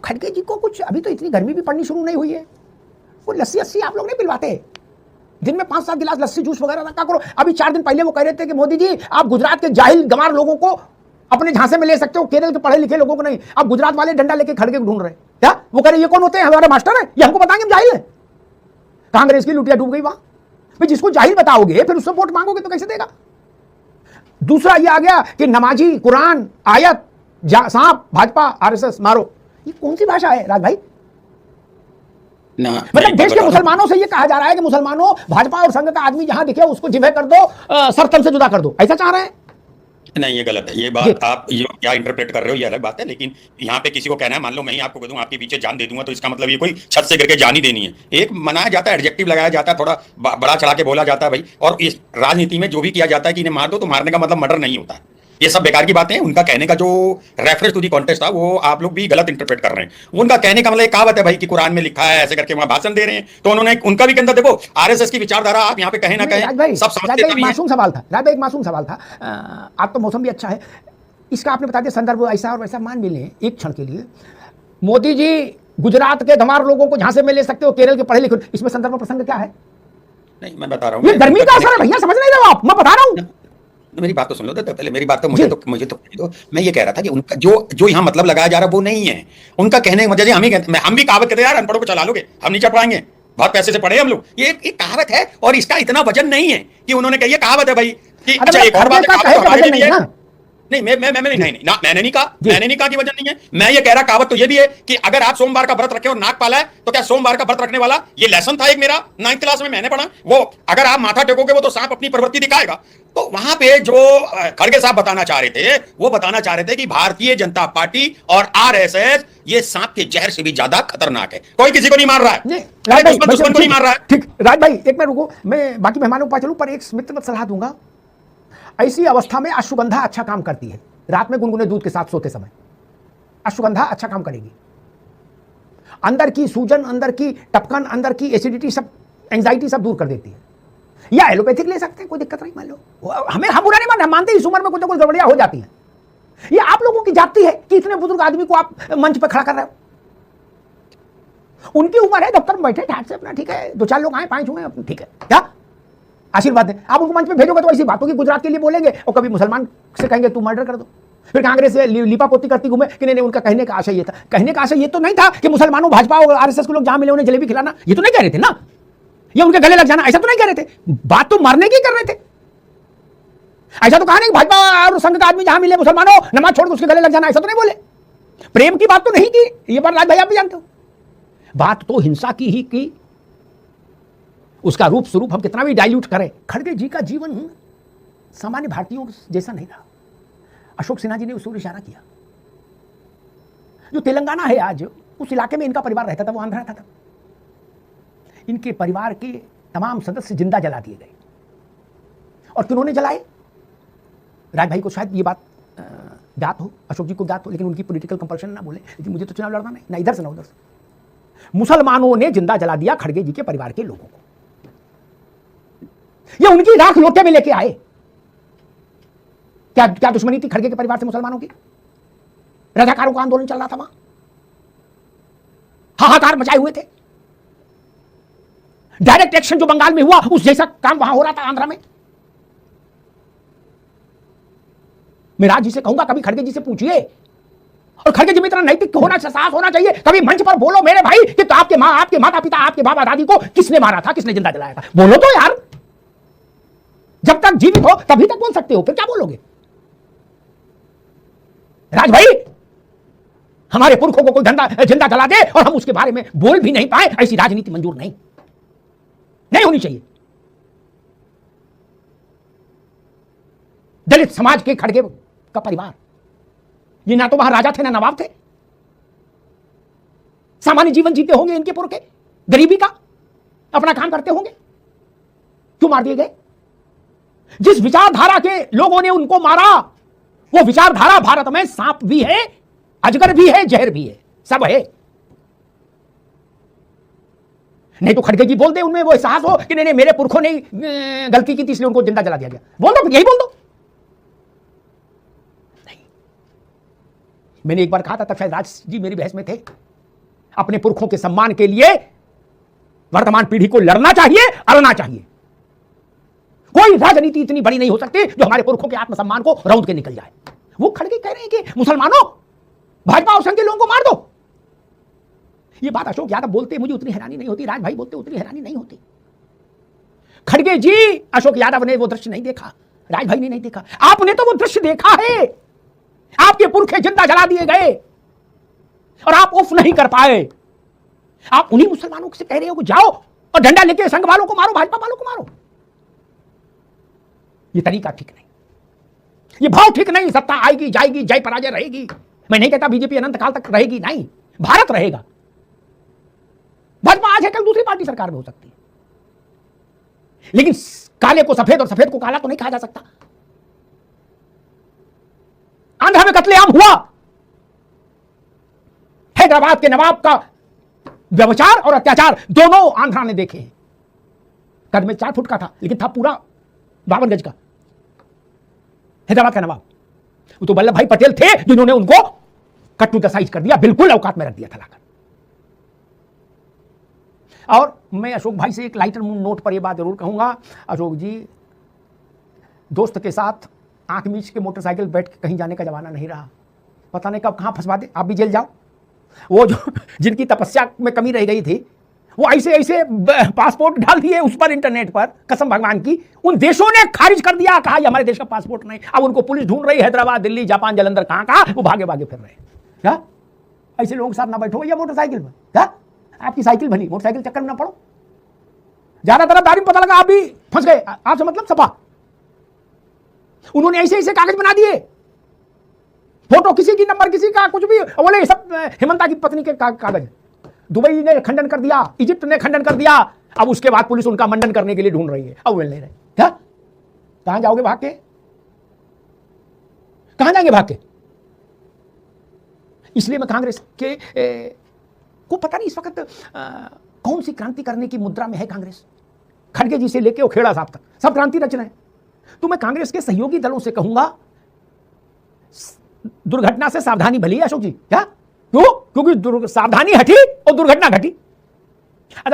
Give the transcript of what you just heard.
खड़गे जी को कुछ, अभी तो इतनी गर्मी भी पड़नी शुरू नहीं हुई है, वो लस्सी अस्सी आप लोग नहीं पिलवाते? दिन में 5-7 गिलास लस्सी जूस वगैरह रखा करो। अभी 4 दिन पहले वो कह रहे थे कि मोदी जी आप गुजरात के जाहिल गंवार लोगों को अपने झांसे में ले सकते हो, केरल के पढ़े लिखे लोगों को नहीं। अब गुजरात वाले डंडा लेके खड़गे ढूंढ रहे क्या? वो कह रहे ये कौन होते हैं? हमारे मास्टर है, ये हमको बताएंगे हम जाहिल है। कांग्रेस की लुटिया डूब गई वहां। भाई जिसको जाहिल बताओगे फिर उससे वोट मांगोगे तो कैसे देगा? दूसरा ये आ गया कि नमाजी, कुरान, आयत, सांप, भाजपा, आरएसएस मारो। ये कौन सी भाषा है राज भाई? मतलब देश के मुसलमानों से ये कहा जा रहा है कि मुसलमानों, भाजपा और संघ का आदमी जहां दिखे उसको जिम्मे कर दो, सरतन से जुदा कर दो, ऐसा चाह रहे हैं? नहीं, ये गलत है। ये बात आप ये क्या इंटरप्रेट कर रहे हो ये अलग बात है, लेकिन यहाँ पे किसी को कहना है, मान लो मैं ही आपको कह दूं आपके पीछे जान दे दूंगा, तो इसका मतलब ये कोई छत से गिर के जान ही देनी है। एक मनाया जाता है, एडजेक्टिव लगाया जाता है, थोड़ा बड़ा चढ़ा के बोला जाता है भाई। और इस राजनीति में जो भी किया जाता है कि इन्हें मार दो, तो मारने का मतलब मर्डर नहीं होता है। ये सब बेकार की बातें हैं। उनका कहने का जो रेफरेंस टू दी कॉन्टेक्स्ट था वो आप लोग भी गलत इंटरप्रेट कर रहे हैं। उनका कहने का मतलब एक कहावत है भाई कि कुरान में लिखा है, ऐसे करके वहां भाषण दे रहे हैं, तो उन्होंने उनका भी कहना देखो आरएसएस की विचारधारा आप यहाँ पे कहीं ना कहीं सब समझते हैं। मासूम सवाल था राज भाई, एक मासूम सवाल था। आज तो मौसम भी अच्छा है, इसका आपने बता दिया संदर्भ ऐसा और वैसा। मान भी लें एक क्षण के लिए मोदी जी गुजरात के गंवार लोगों को झांसे में ले सकते हो, केरल के पढ़े लिखे, इसमें संदर्भ प्रसंग क्या है? नहीं मैं बता रहा हूँ, ये गर्मी का असर है भैया, समझ नहीं रहे हो आप? मैं बता रहा हूँ, मेरी बात तो सुन लो तो पहले। मेरी बात तो मुझे तो मैं ये कह रहा था कि उनका जो यहाँ मतलब लगाया जा रहा है वो नहीं है। उनका कहने का मतलब हम भी कहावत कहते हैं यार, अनपढ़ों को चला लोगे, हम नहीं चढ़ पाएंगे, बहुत पैसे से पढ़े हम लोग। ये एक कहावत है और इसका इतना वजन नहीं है कि उन्होंने कही कहावत है भाई कि अच्छा एक और बात है। नहीं मैंने नहीं कहा कि वजन नहीं है। मैं ये कह रहा कहावत तो ये भी है कि अगर आप सोमवार का व्रत रखे और नाक पाला है तो क्या सोमवार का व्रत रखने वाला, ये लेसन था एक मेरा 9th क्लास में मैंने पढ़ा, वो अगर आप माथा टेकोगे वो तो सांप अपनी प्रवृत्ति दिखाएगा। तो वहां पे जो खड़गे साहब बताना चाह रहे थे वो बताना चाह रहे थे कि भारतीय जनता पार्टी और आरएसएस ये सांप के जहर से भी ज्यादा खतरनाक है। कोई किसी को नहीं मार रहा है, दुश्मन को नहीं मार रहा है। ठीक राज भाई एक मिनट रुको, मैं बाकी मेहमानों के पास चलूं, पर एक मित्रवत सलाह दूंगा। ऐसी अवस्था में अश्वगंधा अच्छा काम करती है। रात में गुनगुने दूध के साथ सोते समय अश्वगंधा अच्छा काम करेगी। अंदर की सूजन, अंदर की टपकन, अंदर की एसिडिटी, सब एंजाइटी सब दूर कर देती है। या एलोपैथिक ले सकते हैं, कोई दिक्कत नहीं। मान लो हमें, हम बुरा नहीं मानते, हम मानते हैं इस उम्र में कुछ ना कुछ गड़बड़ियां हो जाती हैं। ये आप लोगों की जाती है कि इतने बुजुर्ग आदमी को आप मंच पर खड़ा कर रहे हो। उनकी उम्र है, दफ्तर में बैठे ठाट से अपना, ठीक है, 2-4 लोग आए, 5 हुए, ठीक है, क्या आशीर्वाद है। आप उनको मंच पे भेजोगे तो ऐसी बातों की गुजरात के लिए बोलेंगे, और कभी मुसलमान से कहेंगे तू मर्डर कर दो। फिर कांग्रेस से लिपा पोती करती घूमे कि नहीं, उनका कहने का आशय ये था। कहने का आशय ये तो नहीं था कि मुसलमानों, भाजपा और आरएसएस के लोग जहां मिले उन्हें जलेबी खिलाना, ये तो नहीं कह रहे थे ना। ये उनके गले लग जाना, ऐसा तो नहीं कह रहे थे। बात तो मारने की कर रहे थे। ऐसा तो कहा नहीं भाजपा और संघ का आदमी जहां मिले मुसलमानों नमाज छोड़ के उसके गले लग जाना, ऐसा तो नहीं बोले। प्रेम की बात तो नहीं की, ये बात राज भाई आप भी जानते हो। बात तो हिंसा की ही की। उसका रूप स्वरूप हम कितना भी डाइल्यूट करें, खड़गे जी का जीवन सामान्य भारतीयों जैसा नहीं था। अशोक सिन्हा जी ने उस ओर इशारा किया। जो तेलंगाना है आज, उस इलाके में इनका परिवार रहता था, वो आंध्र रहता था। इनके परिवार के तमाम सदस्य जिंदा जला दिए गए। और किन्होंने जलाए? राज भाई को शायद ये बात ज्ञात हो, अशोक जी को ज्ञात हो, लेकिन उनकी पॉलिटिकल कंपल्शन ना बोले, लेकिन मुझे तो चुनाव लड़ना नहीं, ना इधर से ना उधर से। मुसलमानों ने जिंदा जला दिया खड़गे जी के परिवार के लोगों को। ये उनकी राख लोटे में लेके आए। क्या दुश्मनी थी खड़गे के परिवार से मुसलमानों की? रजाकारों का आंदोलन चल रहा था वहां, हाहाकार मचाए हुए थे। डायरेक्ट एक्शन जो बंगाल में हुआ उस जैसा काम वहां हो रहा था आंध्र में। मैं राज जी से कहूंगा कभी खड़गे जी से पूछिए, और खड़गे जी में इतना नैतिक होना, साहस होना चाहिए। कभी मंच पर बोलो मेरे भाई कि तो आपके माता पिता, आपके बाबा दादी को किसने मारा था, किसने जिंदा जलाया था, बोलो तो यार। जब तक जीवित हो तभी तक बोल सकते हो, फिर क्या बोलोगे? राज भाई, हमारे पुरखों को कोई जिंदा जला दे और हम उसके बारे में बोल भी नहीं पाए, ऐसी राजनीति मंजूर नहीं होनी चाहिए। दलित समाज के खड़गे का परिवार, ये ना तो वहां राजा थे ना नवाब थे। सामान्य जीवन जीते होंगे इनके पुरखे, गरीबी का अपना काम करते होंगे, क्यों मार दिए गए? जिस विचारधारा के लोगों ने उनको मारा, वो विचारधारा भारत में सांप भी है, अजगर भी है, जहर भी है, सब है। नहीं तो खड़गे जी बोल दे, उनमें वो एहसास हो कि नहीं मेरे पुरखों ने गलती की थी इसलिए उनको जिंदा जला दिया गया, बोल दो, यही बोल दो। नहीं, मैंने एक बार कहा था, तब शायद राज जी मेरी बहस में थे, अपने पुरखों के सम्मान के लिए वर्तमान पीढ़ी को लड़ना चाहिए, अड़ना चाहिए। कोई राजनीति इतनी बड़ी नहीं हो सकती जो हमारे पुरखों के आत्मसम्मान को रौंद के निकल जाए। वो खड़गे कह रहे हैं कि मुसलमानों, भाजपा और संघ के लोगों को मार दो। ये बात अशोक यादव बोलते मुझे उतनी हैरानी नहीं होती, राज भाई बोलते उतनी हैरानी नहीं होती। खड़गे जी, अशोक यादव ने वो दृश्य नहीं देखा, राज भाई ने नहीं देखा, आपने तो वो दृश्य देखा है। आपके पुरखे जिंदा जला दिए गए और आप उफ नहीं कर पाए। आप उन्हीं मुसलमानों से कह रहे हो कि जाओ और डंडा लेके संघ वालों को मारो, भाजपा वालों को मारो। ये तरीका ठीक नहीं, ये भाव ठीक नहीं। सत्ता आएगी जाएगी, जय पराजय रहेगी। मैं नहीं कहता बीजेपी अनंत काल तक रहेगी, नहीं, भारत रहेगा। भाजपा आज है, कल दूसरी पार्टी सरकार में हो सकती है, लेकिन काले को सफेद और सफेद को काला तो नहीं कहा जा सकता। आंध्रा में कत्लेआम हुआ, हैदराबाद के नवाब का व्यभिचार और अत्याचार दोनों आंध्रा ने देखे हैं। कद में 4 फुट का था, लेकिन था पूरा 52 गज का। हैदराबाद का नवाब, वो तो वल्लभ भाई पटेल थे जिन्होंने उनको कट टू द साइज कर दिया, बिल्कुल औकात में रख दिया था लाकर। और मैं अशोक भाई से एक लाइटर नोट पर यह बात जरूर कहूंगा, अशोक जी, दोस्त के साथ आंख मीच के मोटरसाइकिल बैठ के कहीं जाने का जमाना नहीं रहा। पता नहीं कब कहां फंसवा दे, आप भी जेल जाओ। वो जो जिनकी तपस्या में कमी रह गई थी, वो ऐसे ऐसे पासपोर्ट डाल दिए उस पर, इंटरनेट पर, कसम भगवान की। उन देशों ने खारिज कर दिया, कहा ये हमारे देश का पासपोर्ट नहीं। अब उनको पुलिस ढूंढ रही, हैदराबाद, दिल्ली, जापान, जलंधर, कहां वो भागे भागे फिर रहे। क्या ऐसे लोगों के साथ ना बैठो या मोटरसाइकिल में, क्या आपकी साइकिल भली, मोटरसाइकिल चक्कर में ना पड़ो। ज्यादा तरफदारी में पता लगा आप भी फंस गए, आपसे मतलब सपा। उन्होंने ऐसे ऐसे कागज बना दिए, फोटो किसी की, नंबर किसी का, कुछ भी, बोले सब हेमंता की पत्नी के कागज। दुबई ने खंडन कर दिया, इजिप्ट ने खंडन कर दिया। अब उसके बाद पुलिस उनका मंडन करने के लिए ढूंढ रही है, अब मिल नहीं रहे। क्या कहां जाओगे भाग के, कहां जाएंगे भाग के? इसलिए मैं कांग्रेस के को पता नहीं इस वक्त कौन सी क्रांति करने की मुद्रा में है कांग्रेस। खड़गे जी से लेके और खेड़ा साहब तक सब क्रांति रच रहे हैं। तो मैं कांग्रेस के सहयोगी दलों से कहूंगा, दुर्घटना से सावधानी भली है अशोक जी। क्या क्यों? क्योंकि सावधानी हटी और दुर्घटना घटी। अच्छा,